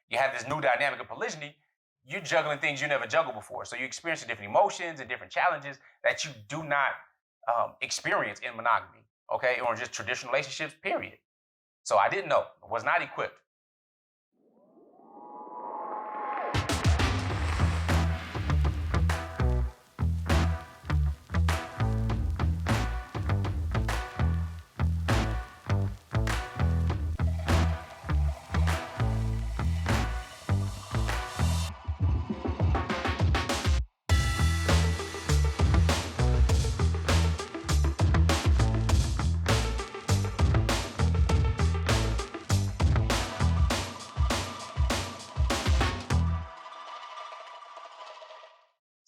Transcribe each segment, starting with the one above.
you have this new dynamic of polygyny, you're juggling things you never juggled before. So you experience different emotions and different challenges that you do not experience in monogamy, okay, or just traditional relationships, period. So I didn't know, was not equipped.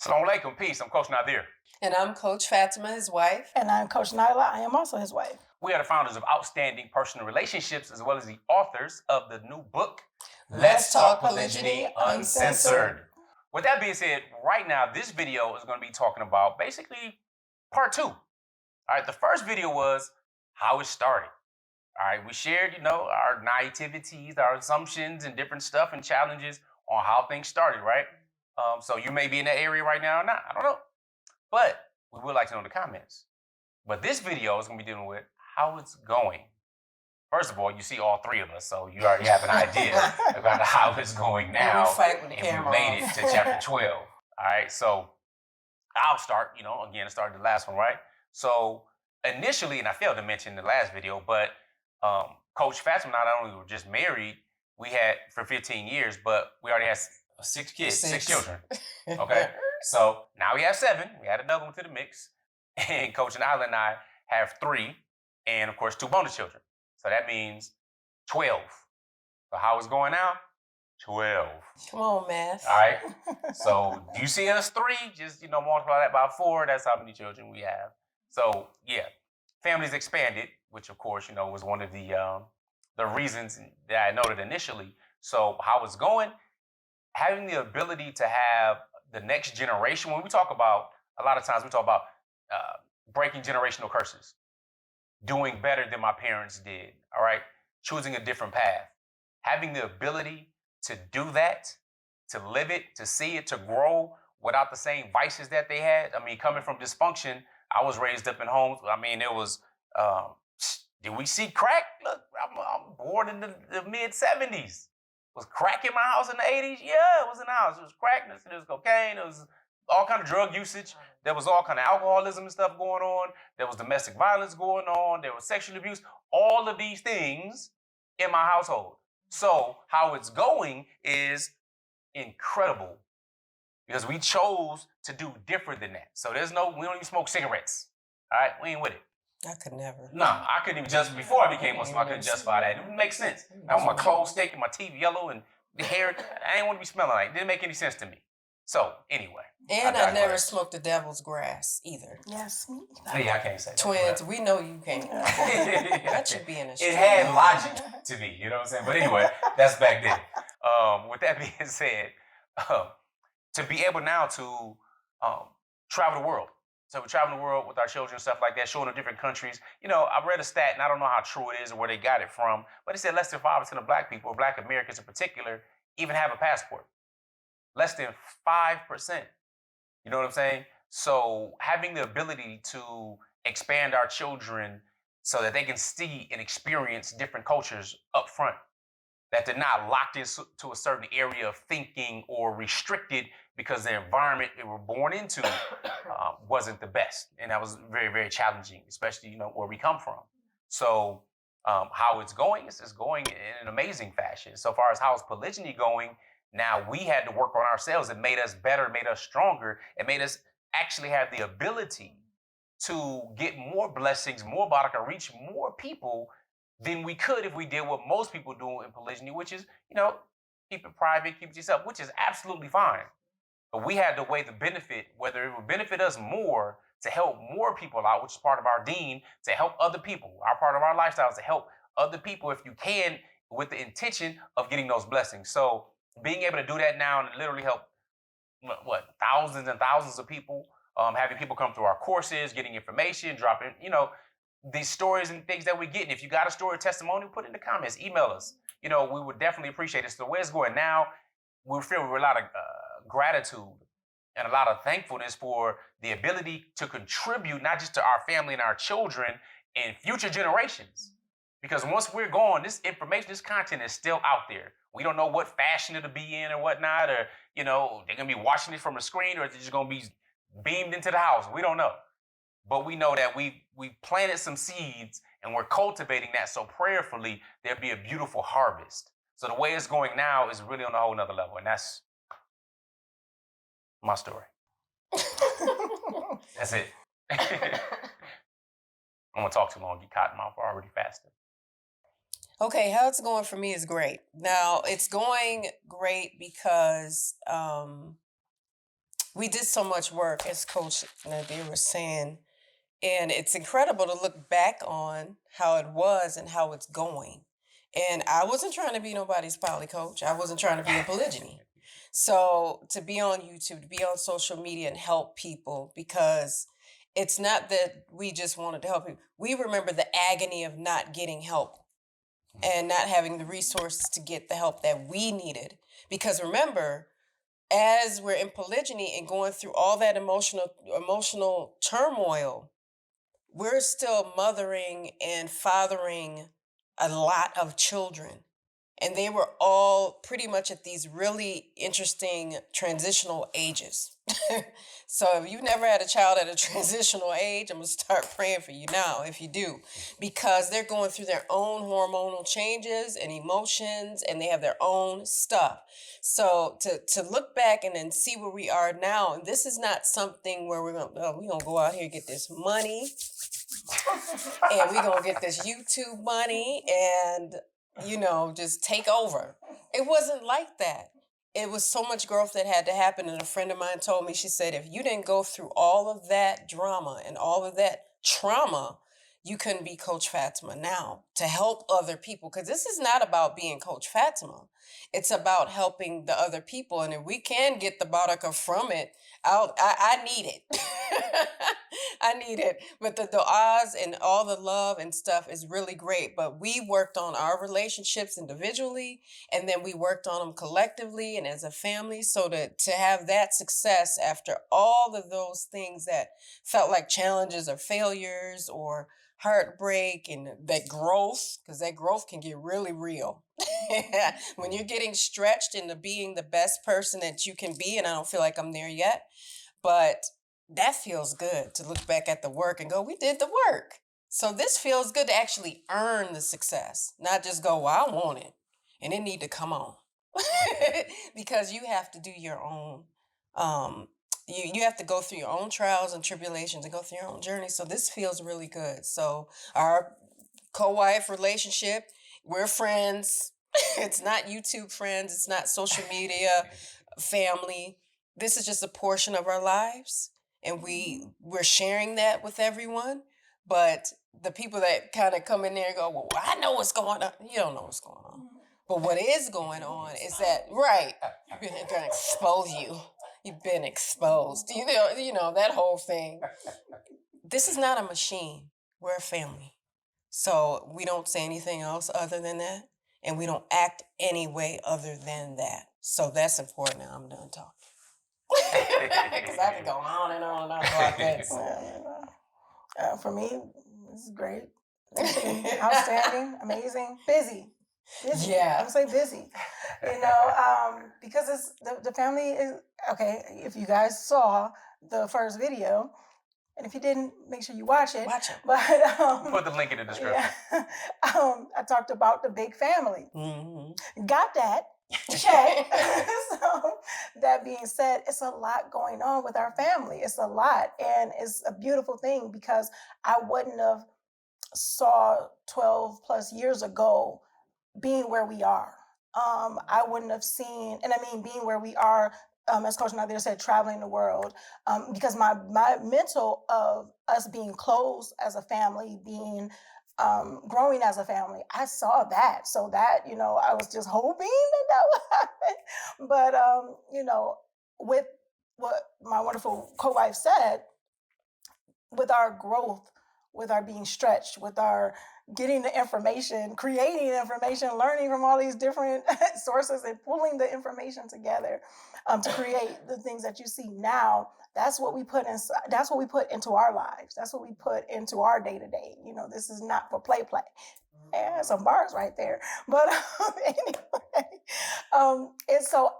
Assalamu alaikum, peace. I'm Coach Nazir. And I'm Coach Fatimah, his wife. And I'm Coach Nyla. I am also his wife. We are the founders of Outstanding Personal Relationships, as well as the authors of the new book, Let's Talk Polygyny Uncensored. With that being said, right now, this video is going to be talking about basically part 2. All right, the first video was how it started. All right, we shared, our naiveties, our assumptions, and different stuff and challenges on how things started, right? So you may be in that area right now or not. I don't know. But we would like to know in the comments. But this video is going to be dealing with how it's going. First of all, you see all 3 of us, so you already have an idea about how it's going now. And we fight with the camera. We made it to chapter 12. All right, so I'll start, again, I started the last one, right? So initially, and I failed to mention in the last video, but Coach Fatimah, not only were just married, we had for 15 years, but we already had 6 kids, 6 children. Okay, so now we have 7. We add another one to the mix, and Coach Nyla and I have 3, and of course 2 bonus children. So that means 12. So how it's going now? 12. Come on, math. All right. So you see us 3, just multiply that by 4. That's how many children we have. So yeah, families expanded, which of course was one of the reasons that I noted initially. So how it's going? Having the ability to have the next generation, when we talk about, a lot of times we talk about breaking generational curses, doing better than my parents did, all right? Choosing a different path. Having the ability to do that, to live it, to see it, to grow without the same vices that they had. I mean, coming from dysfunction, I was raised up in homes, it was, did we see crack? Look, I'm born in the mid-70s. Was crack in my house in the 80s? Yeah, it was in the house. It was crack, there was cocaine, there was all kind of drug usage. There was all kind of alcoholism and stuff going on. There was domestic violence going on. There was sexual abuse. All of these things in my household. So how it's going is incredible because we chose to do different than that. So we don't even smoke cigarettes. All right, we ain't with it. I could never. No, I couldn't even just before I became Muslim, I couldn't justify that. It didn't make sense. I want my clothes thick and my teeth yellow and the hair. I didn't want to be smelling like it. Didn't make any sense to me. So anyway. And I never smoked the devil's grass either. Yes, me. Yeah, I can't say that. Twins, we know you can't. That should be in a It had logic to me, you know what I'm saying? But anyway, that's back then. With that being said, to be able now to travel the world. So we travel the world with our children and stuff like that, showing them different countries. I read a stat, and I don't know how true it is or where they got it from, but it said less than 5% of Black people, or Black Americans in particular, even have a passport. Less than 5%. You know what I'm saying? So having the ability to expand our children so that they can see and experience different cultures up front, that they're not locked into a certain area of thinking or restricted because the environment they were born into wasn't the best. And that was very, very challenging, especially, where we come from. So how it's going is it's going in an amazing fashion. So far as how is polygyny going, now we had to work on ourselves. It made us better, made us stronger. It made us actually have the ability to get more blessings, more baraka, reach more people than we could if we did what most people do in polygyny, which is, keep it private, keep it yourself, which is absolutely fine. But we had to weigh the benefit, whether it would benefit us more to help more people out, which is part of our deen, to help other people. Our part of our lifestyle is to help other people if you can, with the intention of getting those blessings. So being able to do that now and literally help, thousands and thousands of people, having people come through our courses, getting information, dropping, these stories and things that we get. And if you got a story or testimony, put it in the comments, email us. we would definitely appreciate it. So the way it's going now, we feel a lot of gratitude and a lot of thankfulness for the ability to contribute not just to our family and our children and future generations. Because once we're gone, this information, this content is still out there. We don't know what fashion it'll be in or whatnot, or they're gonna be watching it from a screen, or it's just gonna be beamed into the house. We don't know. But we know that we planted some seeds and we're cultivating that. So prayerfully, there'll be a beautiful harvest. So the way it's going now is really on a whole nother level. And that's my story. That's it. I'm gonna talk too long, get cotton mouth already faster. Okay, how it's going for me is great. Now, it's going great because we did so much work, as Coach Nadir was saying, and it's incredible to look back on how it was and how it's going. And I wasn't trying to be nobody's poly coach. I wasn't trying to be in polygyny. So to be on YouTube, to be on social media and help people, because it's not that we just wanted to help people. We remember the agony of not getting help and not having the resources to get the help that we needed. Because remember, as we're in polygyny and going through all that emotional turmoil, we're still mothering and fathering a lot of children. And they were all pretty much at these really interesting transitional ages. So if you've never had a child at a transitional age, I'm going to start praying for you now if you do, because they're going through their own hormonal changes and emotions, and they have their own stuff. So to look back and then see where we are now, and this is not something where we're going to go out here and get this money and we're going to get this YouTube money and just take over. It wasn't like that. It was so much growth that had to happen. And a friend of mine told me, she said, if you didn't go through all of that drama and all of that trauma, you couldn't be Coach Fatimah now to help other people. Because this is not about being Coach Fatimah. It's about helping the other people. And if we can get the baraka from it, I need it. I need it. But the du'as and all the love and stuff is really great. But we worked on our relationships individually, and then we worked on them collectively and as a family. So to have that success after all of those things that felt like challenges or failures or heartbreak and that growth, because that growth can get really real. When you're getting stretched into being the best person that you can be, and I don't feel like I'm there yet, but that feels good to look back at the work and go, we did the work. So this feels good to actually earn the success, not just go, well, I want it and it need to come on. Because you have to do your own, you have to go through your own trials and tribulations and go through your own journey. So this feels really good. So our co-wife relationship, we're friends. It's not YouTube friends. It's not social media family. This is just a portion of our lives. And we're sharing that with everyone. But the people that kind of come in there and go, well, I know what's going on. You don't know what's going on. But what is going on is that, right, you've been going to expose you. You've been exposed. You know, that whole thing. This is not a machine. We're a family. So we don't say anything else other than that. And we don't act any way other than that. So that's important. Now I'm done talking. Because I could go on and on and on about this. For me, this is great. Outstanding, amazing, busy. Yeah. I'm say busy. Because it's the family is okay. If you guys saw the first video, and if you didn't, make sure you watch it. But put the link in the description. Yeah, I talked about the big family. Mm-hmm. Got that. Check. So that being said, it's a lot going on with our family. It's a lot, and it's a beautiful thing because I wouldn't have saw 12 plus years ago being where we are. I wouldn't have seen, and I mean being where we are, as Coach Nyla said, traveling the world, because my mental of us being close as a family, being growing as a family, I saw that. So that, I was just hoping that would happen. But, with what my wonderful co-wife said, with our growth, with our being stretched, with our, getting the information, creating the information, learning from all these different sources and pulling the information together to create the things that you see now. That's what we put inside. That's what we put into our lives. That's what we put into our day to day. This is not for play. Yeah, some bars right there. But anyway, and so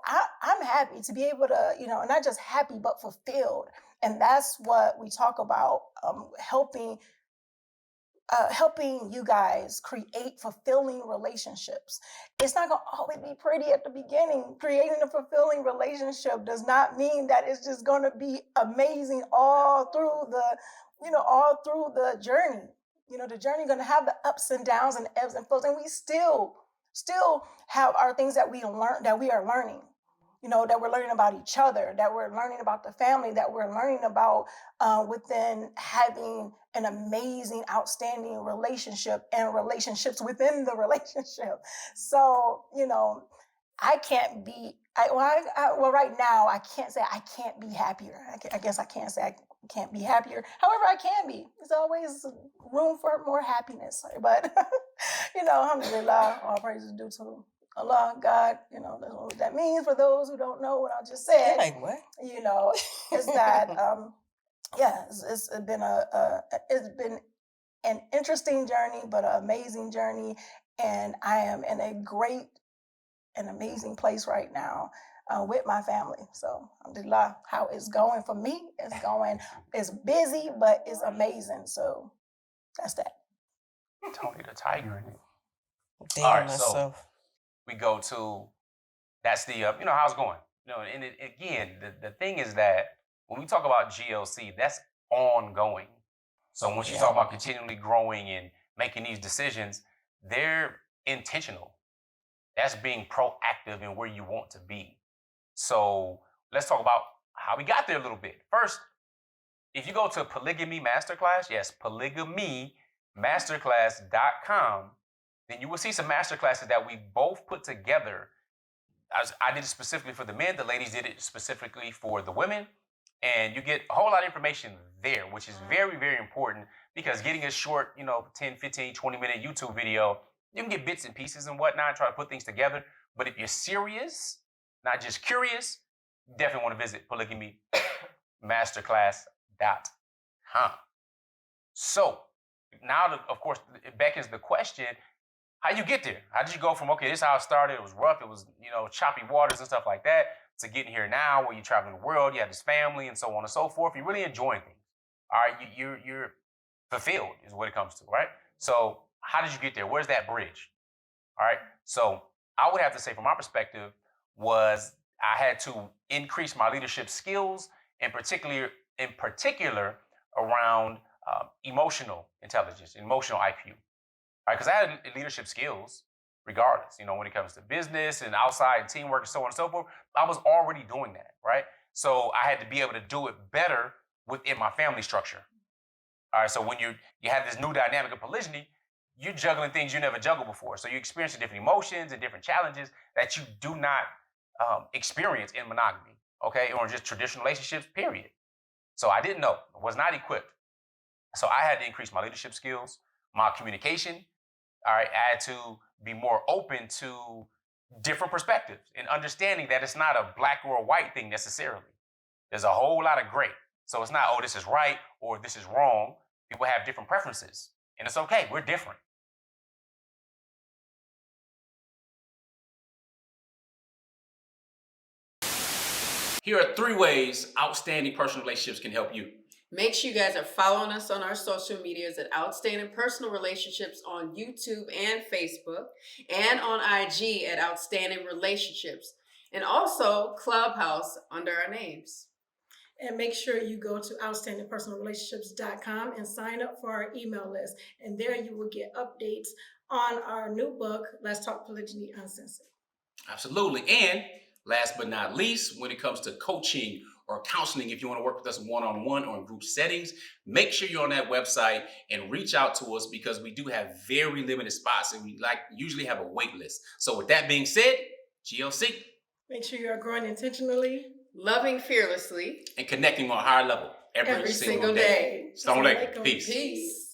I'm happy to be able to, not just happy, but fulfilled. And that's what we talk about, helping you guys create fulfilling relationships. It's not going to always be pretty at the beginning. Creating a fulfilling relationship does not mean that it's just going to be amazing all through the journey. The journey going to have the ups and downs and ebbs and flows, and we still have our things that we are learning. That we're learning about each other, that we're learning about the family, that we're learning about within having an amazing, outstanding relationship and relationships within the relationship. So, I can't be, right now, I can't say I can't be happier. I guess I can't say I can't be happier. However, I can be. There's always room for more happiness. But, alhamdulillah, all praises due to Allah, God, that's what that means for those who don't know what I just said. You're like, what? Is that, it's been an interesting journey, but an amazing journey. And I am in a great and amazing place right now with my family. So, alhamdulillah, how it's going for me, it's busy, but it's amazing. So, that's that. Tony the Tiger in it. Damn All right, myself. so we go to, that's the, how's it going? And again, the thing is that when we talk about GLC, that's ongoing. So once you talk about continually growing and making these decisions, they're intentional. That's being proactive in where you want to be. So let's talk about how we got there a little bit. First, if you go to Polygamy Masterclass, yes, polygamymasterclass.com, then you will see some masterclasses that we both put together. I did it specifically for the men. The ladies did it specifically for the women. And you get a whole lot of information there, which is very, very important, because getting a short, 10, 15, 20-minute YouTube video, you can get bits and pieces and whatnot, try to put things together. But if you're serious, not just curious, you definitely want to visit polygamymasterclass.com. So now, of course, it beckons the question, how you get there? How did you go from, okay, this is how it started, it was rough, it was, choppy waters and stuff like that, to getting here now where you're traveling the world, you have this family and so on and so forth. You're really enjoying things. All right, you're fulfilled is what it comes to, right? So how did you get there? Where's that bridge? All right, so I would have to say from my perspective was I had to increase my leadership skills, in particular around emotional intelligence, emotional IQ. Right, because I had leadership skills regardless, when it comes to business and outside and teamwork and so on and so forth. I was already doing that, right? So I had to be able to do it better within my family structure. All right, so when you have this new dynamic of polygyny, you're juggling things you never juggled before. So you experience different emotions and different challenges that you do not experience in monogamy, okay? Or just traditional relationships, period. So I didn't know, was not equipped. So I had to increase my leadership skills, my communication. All right, I had to be more open to different perspectives and understanding that it's not a black or a white thing necessarily. There's a whole lot of gray. So it's not, oh, this is right or this is wrong. People have different preferences, and it's okay. We're different. Here are 3 ways outstanding personal relationships can help you. Make sure you guys are following us on our social medias at Outstanding Personal Relationships on YouTube and Facebook, and on IG at Outstanding Relationships, and also Clubhouse under our names. And make sure you go to outstandingpersonalrelationships.com and sign up for our email list. And there you will get updates on our new book, Let's Talk Polygyny Uncensored. Absolutely. And last but not least, when it comes to coaching or counseling, if you want to work with us one-on-one or in group settings, make sure you're on that website and reach out to us, because we do have very limited spots and we usually have a wait list. So with that being said, GLC. Make sure you are growing intentionally, loving fearlessly, and connecting on a higher level every single day. Assalamu alaikum. Peace. Peace.